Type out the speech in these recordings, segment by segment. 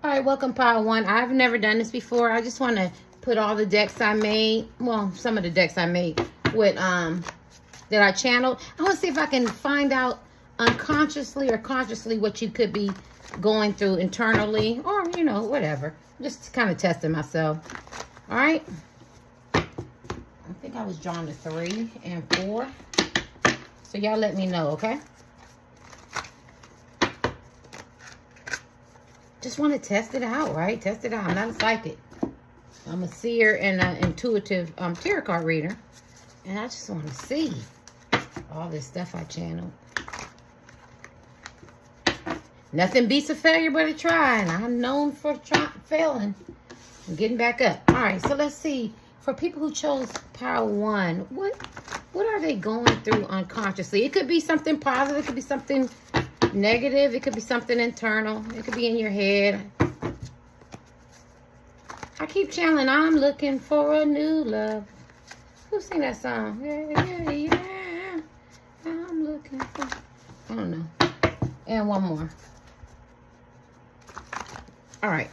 All right, welcome, Power One. I've never done this before. I just want to put all the decks I made, well, some of the decks I made with that I channeled. I want to see if I can find out unconsciously or consciously what you could be going through internally, or you know, whatever. Just kind of testing myself. All right. I think I was drawn to 3 and 4. So y'all let me know, okay? Just want to test it out, right? Test it out. I'm not a psychic. I'm a seer and an intuitive tarot card reader. And I just want to see all this stuff I channeled. Nothing beats a failure but a try. And I'm known for failing and getting back up. All right, so let's see. For people who chose Power One, what are they going through unconsciously? It could be something positive. It could be something negative. It could be something internal. It could be in your head. I keep channeling, I'm looking for a new love. Who sing that song? Yeah. I'm looking for... I don't know. And one more. All right.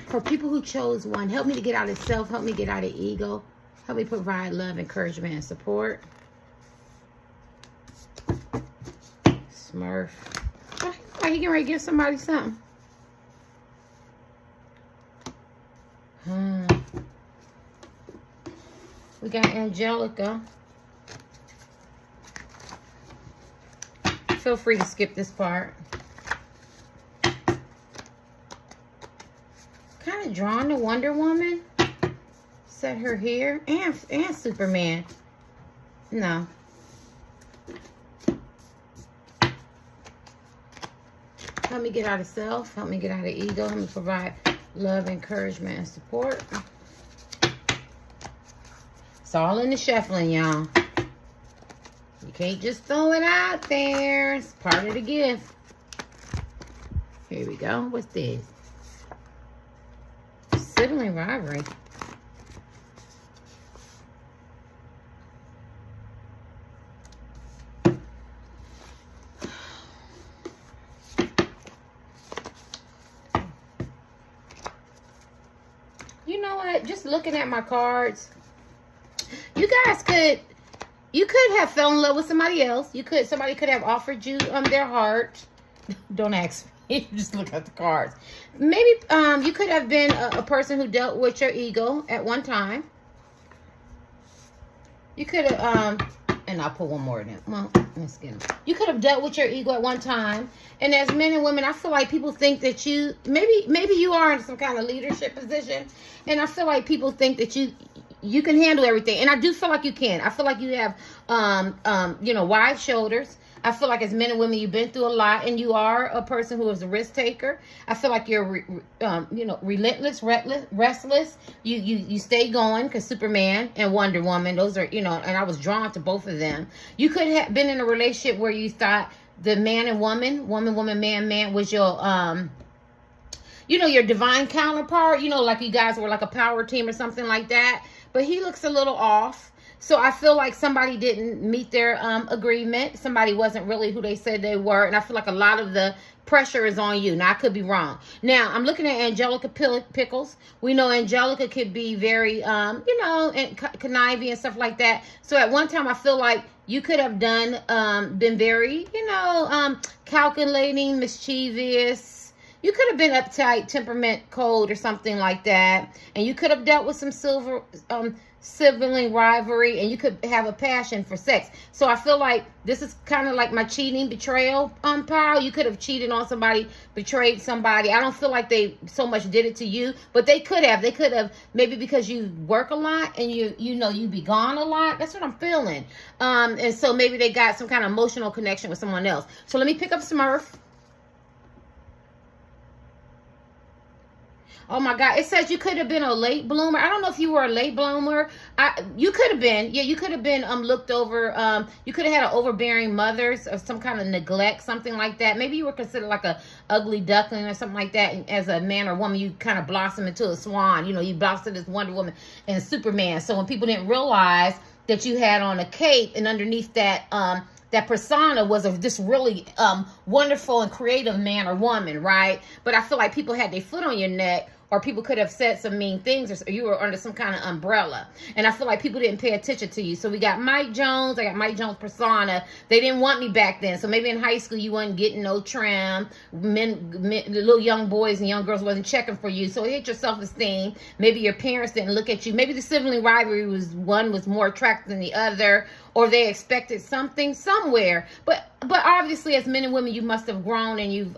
For people who chose 1, help me to get out of self. Help me get out of ego. Help me provide love, encouragement, and support. Smurf. Oh, he getting ready to give somebody something. We got Angelica. Feel free to skip this part. Kind of drawn to Wonder Woman. Set her here. And Superman. No. Help me get out of self. Help me get out of ego. Help me provide love, encouragement, and support. It's all in the shuffling, y'all. You can't just throw it out there. It's part of the gift. Here we go. What's this? Sibling rivalry. You know what? Just looking at my cards, you guys could have fell in love with somebody else. Somebody could have offered you their heart. Don't ask me. Just look at the cards. Maybe you could have been a person who dealt with your ego at one time. You could have and I'll put one more in. Well, let's get them. You could have dealt with your ego at one time. And as men and women, I feel like people think that you, maybe you are in some kind of leadership position. And I feel like people think that you can handle everything. And I do feel like you can. I feel like you have, wide shoulders. I feel like as men and women, you've been through a lot, and you are a person who is a risk taker. I feel like you're, relentless, restless. You stay going because Superman and Wonder Woman, those are, and I was drawn to both of them. You could have been in a relationship where you thought the man and woman, man was your, your divine counterpart. Like you guys were like a power team or something like that. But he looks a little off. So I feel like somebody didn't meet their agreement. Somebody wasn't really who they said they were. And I feel like a lot of the pressure is on you. Now, I could be wrong. Now, I'm looking at Angelica Pickles. We know Angelica could be very, and conniving and stuff like that. So at one time, I feel like you could have been very, calculating, mischievous. You could have been uptight, temperament, cold, or something like that. And you could have dealt with some sibling rivalry, and you could have a passion for sex. So I feel like this is kind of like my cheating, betrayal pile. You could have cheated on somebody, betrayed somebody. I don't feel like they so much did it to you, but they could have. They could have, maybe because you work a lot and you be gone a lot. That's what I'm feeling. And so maybe they got some kind of emotional connection with someone else. So let me pick up Smurf. Oh my God. It says you could have been a late bloomer. I don't know if you were a late bloomer. You could have been. Yeah, you could have been looked over. You could have had an overbearing mother or some kind of neglect, something like that. Maybe you were considered like a ugly duckling or something like that. And as a man or woman, you kind of blossom into a swan. You blossomed as Wonder Woman and Superman. So when people didn't realize that you had on a cape and underneath that that persona was of this really wonderful and creative man or woman, right? But I feel like people had their foot on your neck, or people could have said some mean things, or you were under some kind of umbrella. And I feel like people didn't pay attention to you. So we got Mike Jones. I got Mike Jones persona. They didn't want me back then. So maybe in high school you wasn't getting no trim. Men, little young boys and young girls wasn't checking for you. So it hit your self-esteem. Maybe your parents didn't look at you. Maybe the sibling rivalry was one was more attractive than the other, or they expected something somewhere. But obviously, as men and women, you must have grown and you've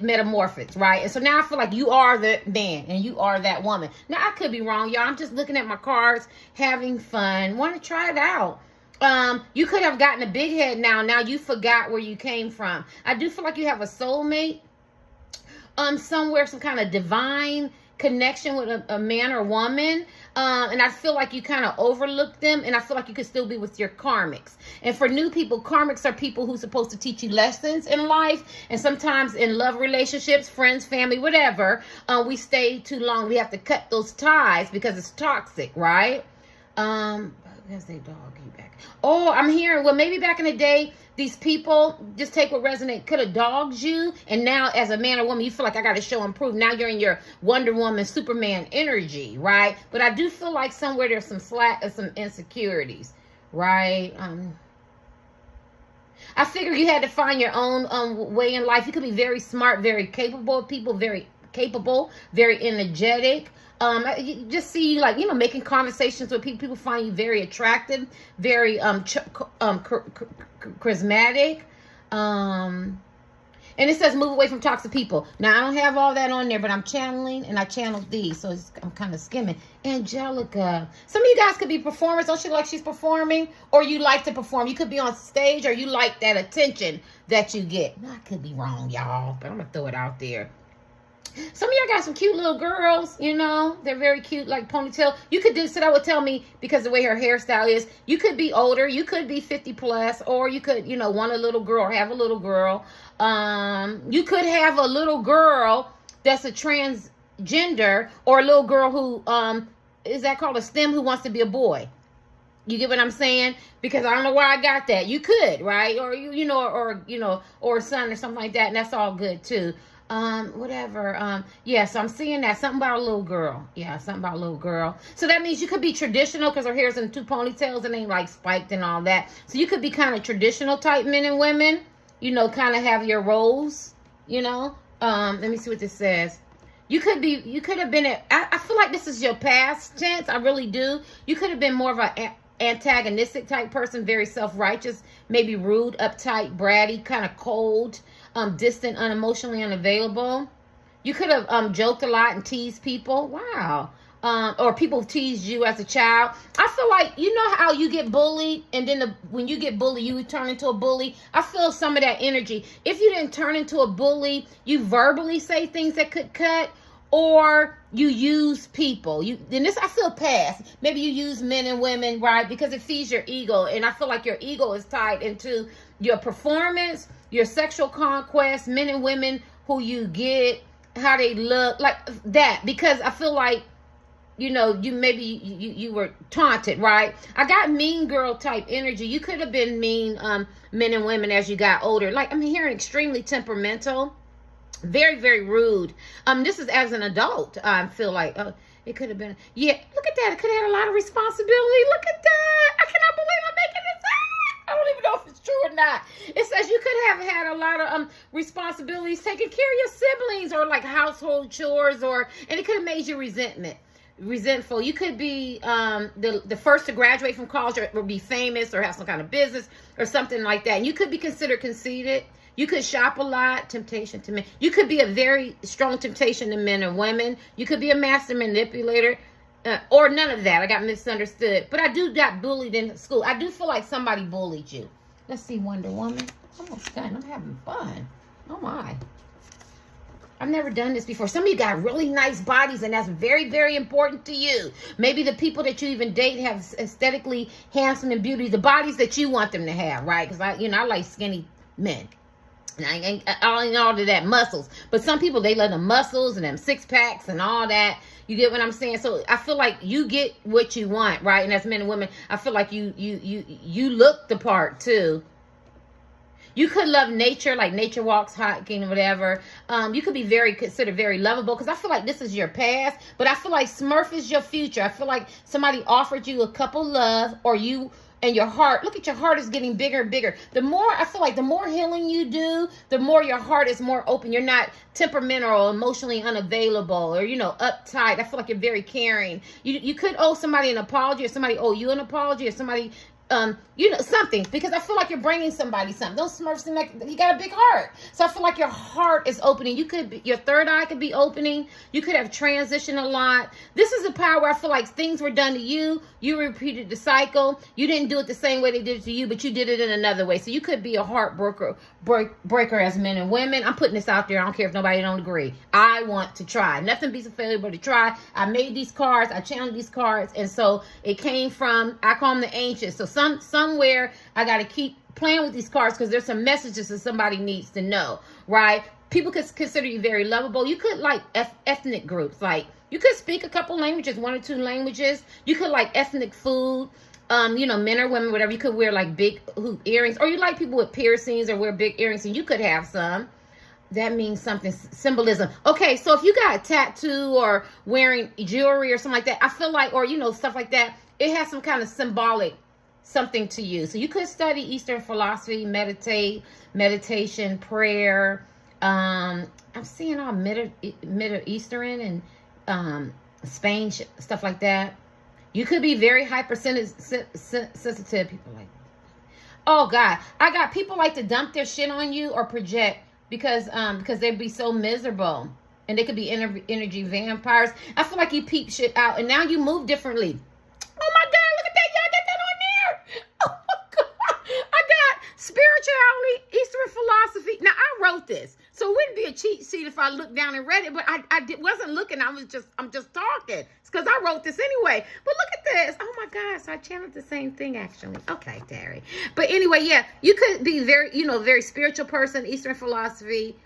metamorphosed, right? And so now I feel like you are the man and you are that woman. Now I could be wrong, y'all. I'm just looking at my cards, having fun, want to try it out. You could have gotten a big head now. Now you forgot where you came from. I do feel like you have a soulmate, somewhere, some kind of divine connection with a man or woman, and I feel like you kind of overlooked them, and I feel like you could still be with your karmics. And for new people, karmics are people who's supposed to teach you lessons in life, and sometimes in love relationships, friends, family, whatever, we stay too long. We have to cut those ties because it's toxic, right? There's a dog back. Oh, I'm hearing, well, maybe back in the day, these people, just take what resonate, could have dogged you. And now as a man or woman, you feel like I got to show and prove. Now you're in your Wonder Woman, Superman energy, right? But I do feel like somewhere there's some slack and some insecurities, right? I figure you had to find your own way in life. You could be very smart, very capable of people, very capable, very energetic. You just see, like, you know, making conversations with people. People find you very attractive, very charismatic. And it says move away from toxic people. Now, I don't have all that on there, but I'm channeling, and I channeled these, so I'm kind of skimming. Angelica. Some of you guys could be performers. Don't you like she's performing? Or you like to perform. You could be on stage, or you like that attention that you get. Now, I could be wrong, y'all, but I'm going to throw it out there. Some of y'all got some cute little girls, you know, they're very cute, like ponytail. You could do, so that would tell me, because the way her hairstyle is, you could be older, you could be 50 plus, or you could, you know, want a little girl, or have a little girl. You could have a little girl that's a transgender, or a little girl who, is that called a STEM, who wants to be a boy. You get what I'm saying? Because I don't know where I got that. You could, right? Or, you know, or a son or something like that, and that's all good too. Whatever. Yeah, so I'm seeing that. Something about a little girl. Yeah, something about a little girl. So that means you could be traditional, because her hair's in 2 ponytails and ain't like spiked and all that. So you could be kind of traditional type men and women, you know, kind of have your roles, you know. Let me see what this says. You could have been, I feel like this is your past tense. I really do. You could have been more of an antagonistic type person, very self-righteous, maybe rude, uptight, bratty, kind of cold, distant, unemotionally unavailable. You could have joked a lot and teased people. Wow. Or people teased you as a child. I feel like, you know how you get bullied, and then when you get bullied, you turn into a bully. I feel some of that energy. If you didn't turn into a bully, you verbally say things that could cut, or you use people. Then this, I feel past. Maybe you use men and women, right? Because it feeds your ego. And I feel like your ego is tied into your performance, your sexual conquest, men and women who you get, how they look, like that. Because I feel like, you know, you were taunted, right? I got mean girl type energy. You could have been mean men and women as you got older. Like, I'm hearing extremely temperamental, very, very rude. This is as an adult. I feel like it could have been. Yeah, look at that. It could have had a lot of responsibility. Look at that. I cannot believe I'm making this up. I don't even know if it's true or not. It says you could have had a lot of responsibilities, taking care of your siblings, or like household chores, and it could have made you resentful. You could be the first to graduate from college, or be famous, or have some kind of business or something like that. And you could be considered conceited. You could shop a lot. Temptation to men. You could be a very strong temptation to men or women. You could be a master manipulator, or none of that. I got misunderstood. But I do got bullied in school. I do feel like somebody bullied you. Let's see, Wonder Woman. Almost done. I'm having fun. Oh my. I've never done this before. Some of you got really nice bodies, and that's very, very important to you. Maybe the people that you even date have aesthetically handsome and beauty, the bodies that you want them to have, right? Because I like skinny men. And I ain't all of that muscles. But some people, they love the muscles and them 6-packs and all that. You get what I'm saying? So I feel like you get what you want, right? And as men and women, I feel like you look the part too. You could love nature, like nature walks, hiking, whatever. You could be considered very lovable, because I feel like this is your past, but I feel like Smurf is your future. I feel like somebody offered you a couple love, or you and your heart. Look at your heart is getting bigger and bigger. The more, I feel like the more healing you do, the more your heart is more open. You're not temperamental or emotionally unavailable, or, uptight. I feel like you're very caring. You could owe somebody an apology, or somebody owe you an apology, or somebody, something, because I feel like you're bringing somebody something. Those Smurfs seem like you got a big heart. So I feel like your heart is opening. Your third eye could be opening. You could have transitioned a lot. This is a power where I feel like things were done to you. You repeated the cycle. You didn't do it the same way they did it to you, but you did it in another way. So you could be a heartbreaker as men and women. I'm putting this out there. I don't care if nobody don't agree. I want to try. Nothing beats a failure but to try. I made these cards. I channeled these cards. And so it came from, I call them the ancients. So somewhere I got to keep playing with these cards, because there's some messages that somebody needs to know, right? People could consider you very lovable. You could like ethnic groups. Like, you could speak a couple languages, 1 or 2 languages. You could like ethnic food. Men or women, whatever. You could wear like big hoop earrings, or you like people with piercings or wear big earrings, and you could have some. That means something, symbolism. Okay, so if you got a tattoo or wearing jewelry or something like that, I feel like, or stuff like that, it has some kind of symbolic something to you. So you could study Eastern philosophy, meditation, prayer. I'm seeing all Middle Eastern and Spain stuff like that. You could be very hypersensitive. People like, oh God, I got people like to dump their shit on you or project because they'd be so miserable, and they could be energy vampires. I feel like you peep shit out, and now you move differently. Oh my God, look at that! Y'all get that on there? Oh my God, I got spirituality, Eastern philosophy. Now I wrote this, so it wouldn't be a cheat sheet if I looked down and read it. But I wasn't looking. I'm just talking. It's because I wrote this anyway. But look at this. Oh my God! So I channeled the same thing actually. Okay, Terry. But anyway, yeah, you could be very spiritual person, Eastern philosophy.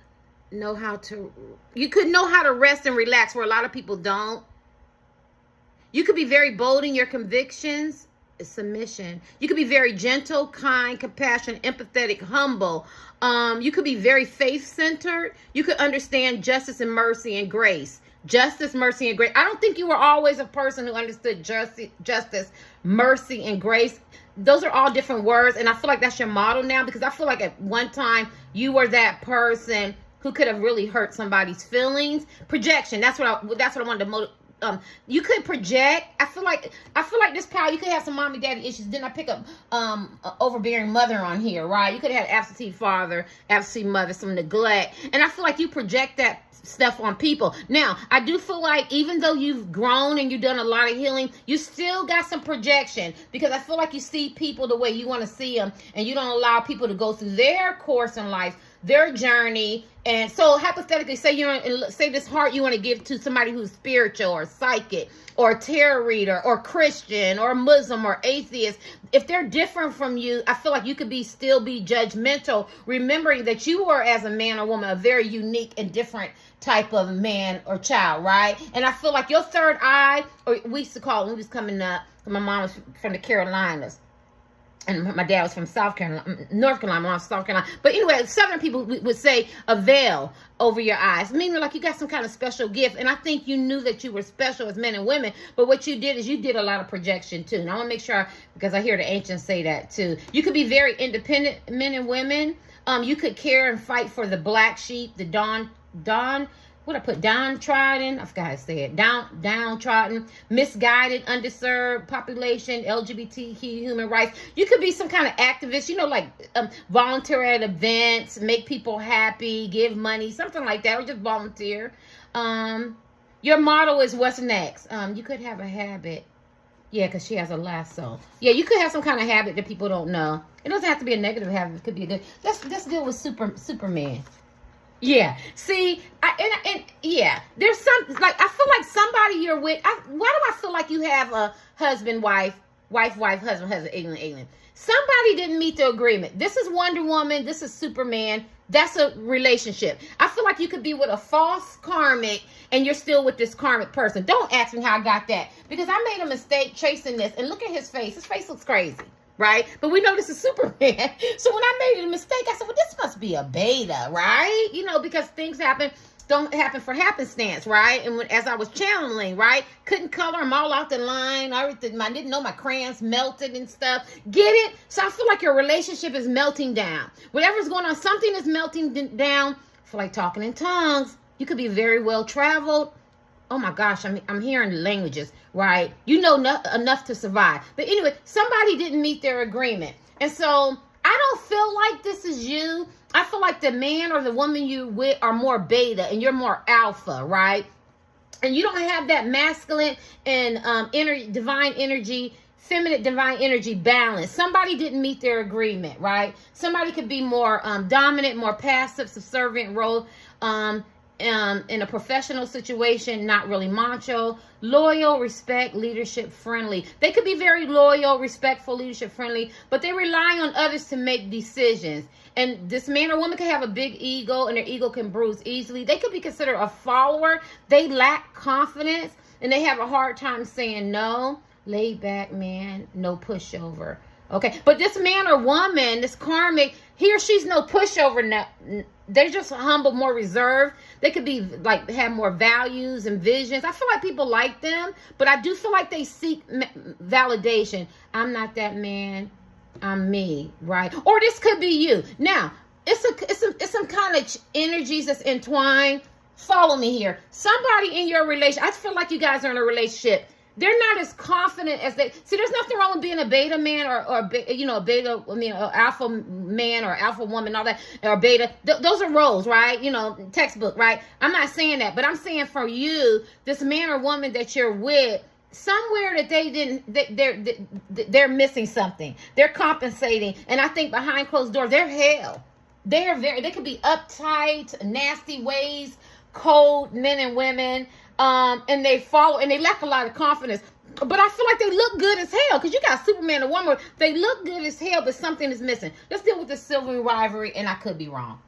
You could know how to rest and relax, where a lot of people don't. You could be very bold in your convictions, submission. You could be very gentle, kind, compassionate, empathetic, humble. You could be very faith-centered. You could understand justice and mercy and grace. Justice, mercy, and grace. I don't think you were always a person who understood justice, mercy, and grace. Those are all different words, and I feel like that's your model now, because I feel like at one time you were that person who could have really hurt somebody's feelings. Projection. That's what I wanted to motivate. You could project. I feel like this power, you could have some mommy daddy issues. Then I pick up overbearing mother on here, right? You could have absentee father, absentee mother, some neglect, and I feel like you project that stuff on people. Now, I do feel like even though you've grown and you've done a lot of healing, you still got some projection, because I feel like you see people the way you want to see them, and you don't allow people to go through their course in life, their journey. And so hypothetically, say this heart you want to give to somebody who's spiritual or psychic or tarot reader or Christian or Muslim or atheist. If they're different from you, I feel like you could still be judgmental, remembering that you are, as a man or woman, a very unique and different type of man or child, right? And I feel like your third eye, or we used to call it when we was coming up, my mom was from the Carolinas, and my dad was from North Carolina, my mom was South Carolina. But anyway, Southern people would say a veil over your eyes, meaning like you got some kind of special gift. And I think you knew that you were special as men and women. But what you did is you did a lot of projection too. And I want to make sure, because I hear the ancients say that too. You could be very independent men and women. You could care and fight for the black sheep, the downtrodden, I forgot how to say it, downtrodden, misguided, underserved population, LGBTQ, human rights. You could be some kind of activist, like volunteer at events, make people happy, give money, something like that, or just volunteer. Your motto is what's next. You could have a habit. Yeah, because she has a lasso. Yeah, you could have some kind of habit that people don't know. It doesn't have to be a negative habit. It could be a good. Let's deal with Superman. Yeah. See, yeah, there's some, like, I feel like somebody you're with. Why do I feel like you have a husband, wife, husband, alien? Somebody didn't meet the agreement. This is Wonder Woman. This is Superman. That's a relationship. I feel like you could be with a false karmic and you're still with this karmic person. Don't ask me how I got that, because I made a mistake chasing this. And look at his face. His face looks crazy. right? But we know this is Superman. So when I made a mistake, I said, well, this must be a beta, right? You know, because things don't happen for happenstance, right? And as I was channeling, right, couldn't color them all out the line. I didn't know my crayons melted and stuff. Get it? So I feel like your relationship is melting down. Whatever's going on, something is melting down. I feel like talking in tongues. You could be very well traveled. Oh my gosh, I'm hearing languages, right? You know enough to survive. But anyway, somebody didn't meet their agreement. And so I don't feel like this is you. I feel like the man or the woman you with are more beta and you're more alpha, right? And you don't have that masculine and divine energy, feminine divine energy balance. Somebody didn't meet their agreement, right? Somebody could be more dominant, more passive, subservient role in a professional situation, not really macho, loyal, respect, leadership, friendly. They could be very loyal, respectful, leadership, friendly, but they rely on others to make decisions. And this man or woman can have a big ego, and their ego can bruise easily. They could be considered a follower. They lack confidence, and they have a hard time saying no. Laid back man, no pushover. Okay, but this man or woman, this karmic, he or she's no pushover. Now, they're just humble, more reserved. They could be like have more values and visions. I feel like people like them, but I do feel like they seek validation. I'm not that man. I'm me, right? Or this could be you. Now, it's some kind of energies that's entwined. Follow me here. Somebody in your relation, I feel like you guys are in a relationship. They're not as confident as they see. There's nothing wrong with being a beta man or a beta. I mean, an alpha man or alpha woman, all that, or beta. Those are roles, right? You know, textbook, right? I'm not saying that, but I'm saying for you, this man or woman that you're with, somewhere that they're missing something. They're compensating, and I think behind closed doors, they're hell. They could be uptight, nasty ways, cold men and women. And they lack a lot of confidence. But I feel like they look good as hell because you got Superman and Wonder Woman. They look good as hell, but something is missing. Let's deal with the silver rivalry, and I could be wrong.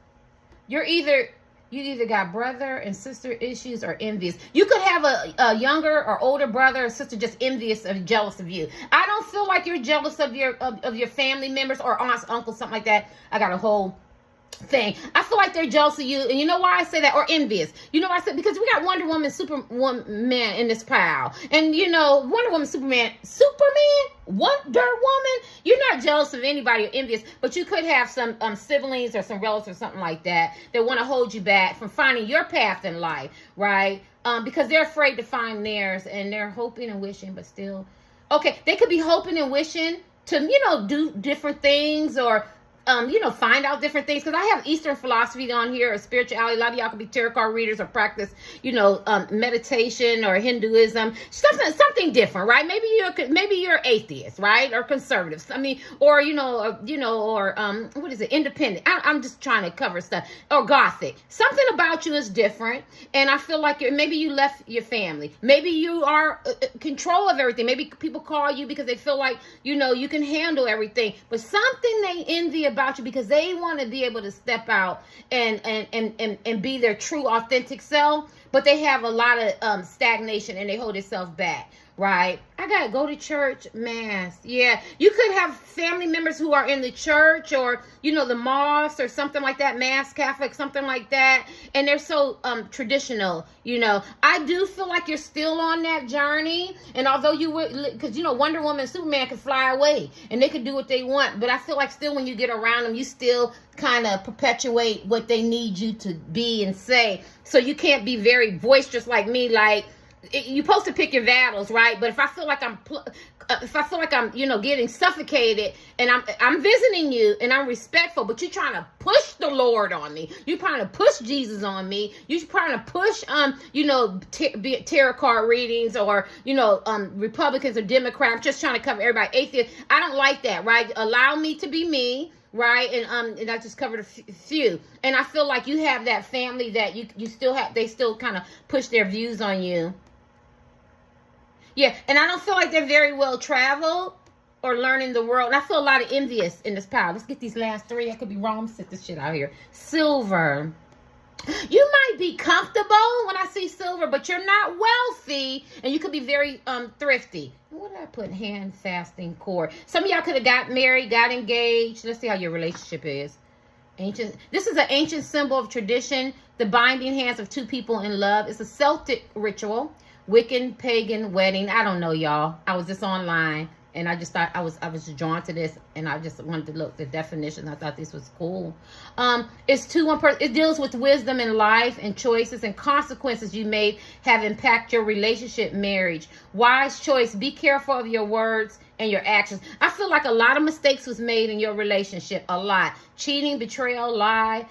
You either got brother and sister issues or envious. You could have a younger or older brother or sister just envious or jealous of you. I don't feel like you're jealous of your family members or aunts, uncles, something like that. I got a whole thing. I feel like they're jealous of you, and you know why I say that, or envious. You know why I say, because we got Wonder Woman, Superwoman in this pile, and you know Wonder Woman, Superman, Wonder Woman. You're not jealous of anybody or envious, but you could have some siblings or some relatives or something like that want to hold you back from finding your path in life, right? Because they're afraid to find theirs, and they're hoping and wishing, but still, okay, they could be hoping and wishing to do different things or find out different things. Because I have Eastern philosophy on here, or spirituality. A lot of y'all could be tarot card readers or practice, meditation or Hinduism. Something different, right? Maybe you're atheist, right? Or conservative. I mean, or what is it? Independent. I'm just trying to cover stuff. Or Gothic. Something about you is different, and I feel like maybe you left your family. Maybe you are control of everything. Maybe people call you because they feel like you can handle everything, but something they envy about you because they want to be able to step out and be their true authentic self, but they have a lot of stagnation and they hold themselves back, right? I gotta go to church, mass. Yeah, you could have family members who are in the church or the mosque or something like that, mass Catholic, something like that, and they're so traditional. I do feel like you're still on that journey, and although you would, because Wonder Woman and Superman can fly away and they can do what they want, but I feel like still when you get around them, you still kind of perpetuate what they need you to be and say. So you can't be very boisterous like me, like. You're supposed to pick your battles, right? But if I feel like I'm getting suffocated, and I'm visiting you, and I'm respectful, but you're trying to push the Lord on me. You're trying to push Jesus on me. You're trying to push, tarot card readings, or Republicans or Democrats, just trying to cover everybody. Atheist. I don't like that, right? Allow me to be me. Right, and I just covered a few, and I feel like you have that family that you still have. They still kind of push their views on you. Yeah, and I don't feel like they're very well traveled or learning the world. And I feel a lot of envious in this pile. Let's get these last three. I could be wrong. Sit this shit out here. Silver. You might be comfortable comfortable when I see silver, but you're not wealthy, and you could be very thrifty. What did I put? Hand fasting core. Some of y'all could have got married, got engaged. Let's see how your relationship is. Ancient. This is an ancient symbol of tradition, the binding hands of two people in love. It's a Celtic ritual, Wiccan pagan wedding. I don't know, y'all. I was just online, and I just thought I was drawn to this, and I just wanted to look the definition. I thought this was cool. It's two one person. It deals with wisdom in life and choices and consequences you made have impacted your relationship, marriage. Wise choice. Be careful of your words and your actions. I feel like a lot of mistakes was made in your relationship. A lot. Cheating, betrayal, lie,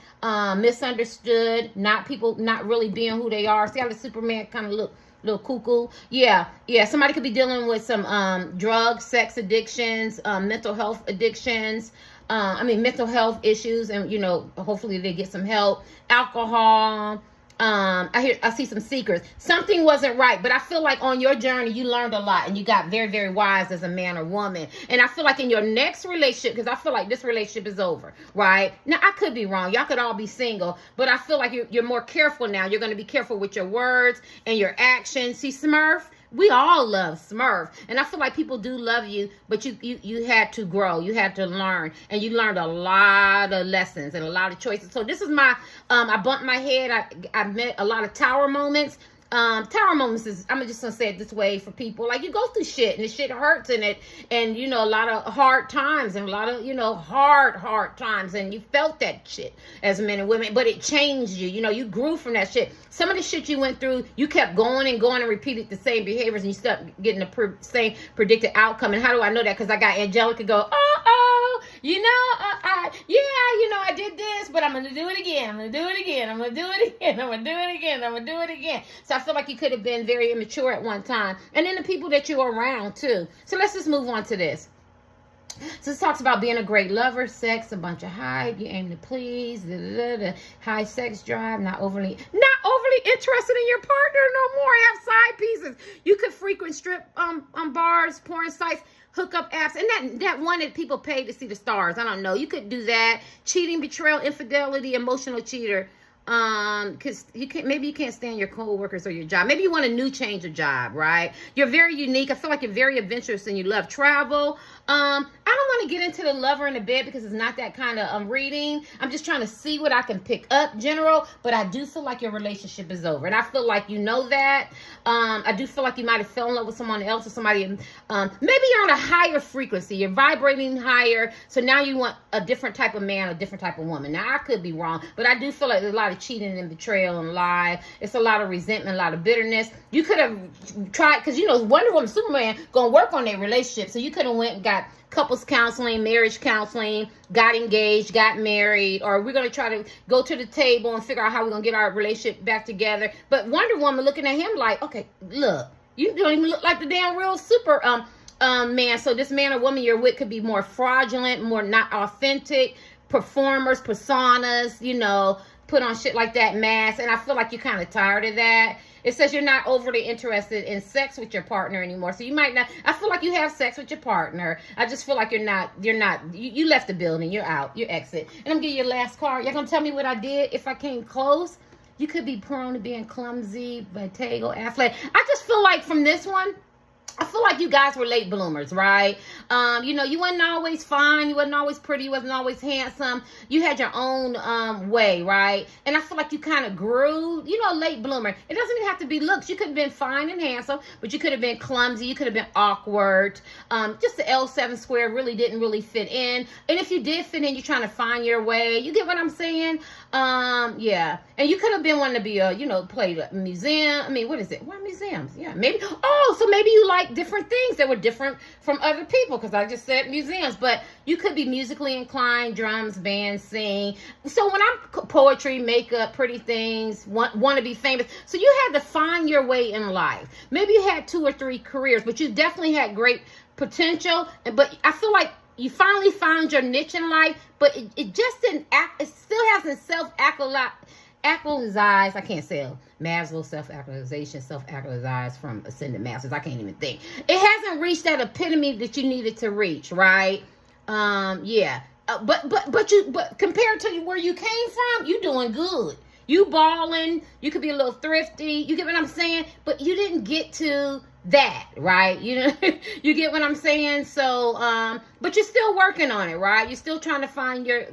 misunderstood, not really being who they are. See how the Superman kind of look little cuckoo. Yeah. Somebody could be dealing with some drugs, sex addictions, mental health addictions. Mental health issues, and hopefully they get some help. Alcohol. I see some secrets. Something wasn't right, but I feel like on your journey you learned a lot and you got very, very wise as a man or woman. And I feel like in your next relationship, because I feel like this relationship is over, right? Now I could be wrong. Y'all could all be single, but I feel like you're more careful now. You're going to be careful with your words and your actions. See, Smurf. We all love Smurf, and I feel like people do love you, but you had to grow, you had to learn, and you learned a lot of lessons and a lot of choices. So this is my, I bumped my head. I met a lot of tower moments. Tower moments is, I'm just gonna say it this way for people, like you go through shit and the shit hurts in it, and a lot of hard times and a lot of hard times, and you felt that shit as men and women, but it changed you. You grew from that shit. Some of the shit you went through, you kept going and repeated the same behaviors, and you started getting the same predicted outcome. And how do I know that? Because I got Angelica go, I did this, but I'm gonna do it again. I'm gonna do it again. I'm gonna do it again. I'm gonna do it again. I'm gonna do it again. So I feel like you could have been very immature at one time. And then the people that you're around too. So let's just move on to this. So this talks about being a great lover, sex, a bunch of hype, you aim to please, high sex drive, not overly interested in your partner no more. Have side pieces. You could frequent strip bars, porn sites, hookup apps, and that one that people pay to see the stars. I don't know. You could do that. Cheating, betrayal, infidelity, emotional cheater. Because maybe you can't stand your co-workers or your job. Maybe you want a new change of job, right? You're very unique. I feel like you're very adventurous and you love travel. I don't want to get into the lover in the bed because it's not that kind of reading. I'm just trying to see what I can pick up general, but I do feel like your relationship is over, and I feel like you know that. I do feel like you might have fell in love with someone else or somebody. Maybe you're on a higher frequency. You're vibrating higher, so now you want a different type of man, a different type of woman. Now I could be wrong, but I do feel like there's a lot of cheating and betrayal and lie. It's a lot of resentment, a lot of bitterness. You could have tried, because Wonder Woman, Superman gonna work on their relationship, so you could have went and got couples counseling, marriage counseling, got engaged, got married, or we're going to try to go to the table and figure out how we're going to get our relationship back together. But Wonder Woman looking at him like, okay, look, you don't even look like the damn real super man. So this man or woman you're with could be more fraudulent, more not authentic, performers, personas, put on shit like that, masks. And I feel like you're kind of tired of that. It says you're not overly interested in sex with your partner anymore. So you might not, I feel like you have sex with your partner. I just feel like you left the building, you're out, you exit. And I'm giving you your last card. Y'all gonna tell me what I did if I came close? You could be prone to being clumsy, Bottego, athletic. I just feel like from this one, I feel like you guys were late bloomers, right? You wasn't always fine. You wasn't always pretty. You wasn't always handsome. You had your own way, right? And I feel like you kind of grew, late bloomer. It doesn't even have to be looks. You could have been fine and handsome, but you could have been clumsy. You could have been awkward. Just the L7 square really didn't really fit in. And if you did fit in, you're trying to find your way. You get what I'm saying? Yeah. And you could have been wanting to be play a museum. What is it? Why museums? Yeah, maybe. Oh, so maybe you like different things that were different from other people, because I just said museums, but you could be musically inclined, drums, band, sing. So when I'm poetry, makeup, pretty things, want to be famous. So you had to find your way in life. Maybe you had 2 or 3 careers, but you definitely had great potential. But I feel like you finally found your niche in life, but it just didn't act. It still hasn't self-actualized. I can't say Maslow, self-actualized from Ascended Masters. I can't even think. It hasn't reached that epitome that you needed to reach, right? Yeah. But compared to where you came from, you're doing good. You balling, you could be a little thrifty. You get what I'm saying? But you didn't get to that, right? You know, you get what I'm saying? So, but you're still working on it, right? You're still trying to find your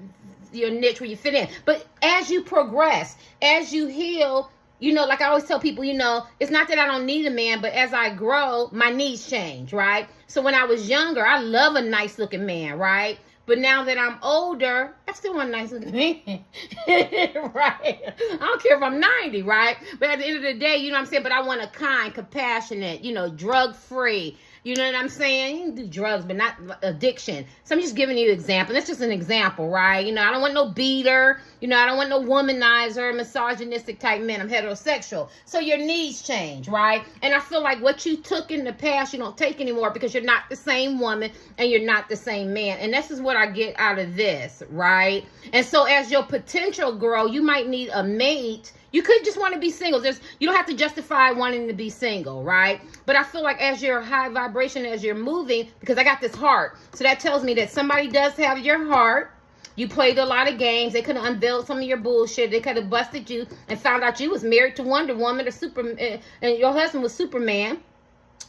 niche where you fit in. But as you progress, as you heal, you know, like I always tell people, you know, it's not that I don't need a man, but as I grow, my needs change, right? So when I was younger, I love a nice looking man, right? But now that I'm older, I still want a nice looking man, right? I don't care if I'm 90, right? But at the end of the day, you know what I'm saying? But I want a kind, compassionate, you know, drug-free. You know what I'm saying? You can do drugs, but not addiction. So I'm just giving you an example. That's just an example, right? You know, I don't want no beater. You know, I don't want no womanizer, misogynistic type men. I'm heterosexual. So your needs change, right? And I feel like what you took in the past, you don't take anymore because you're not the same woman and you're not the same man. And this is what I get out of this, right? And so as your potential grow, you might need a mate. You could just want to be single. You don't have to justify wanting to be single, right? But I feel like as you're high vibration, as you're moving, because I got this heart. So that tells me that somebody does have your heart. You played a lot of games. They could have unveiled some of your bullshit. They could have busted you and found out you was married to Wonder Woman or Superman, and your husband was Superman.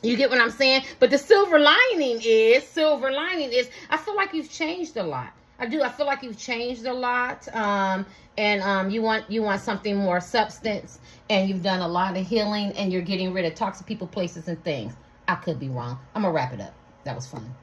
You get what I'm saying? But the silver lining is, I feel like you've changed a lot. I do. I feel like you've changed a lot. And you want something more substance, and you've done a lot of healing, and you're getting rid of toxic people, places, and things. I could be wrong. I'm gonna wrap it up. That was fun.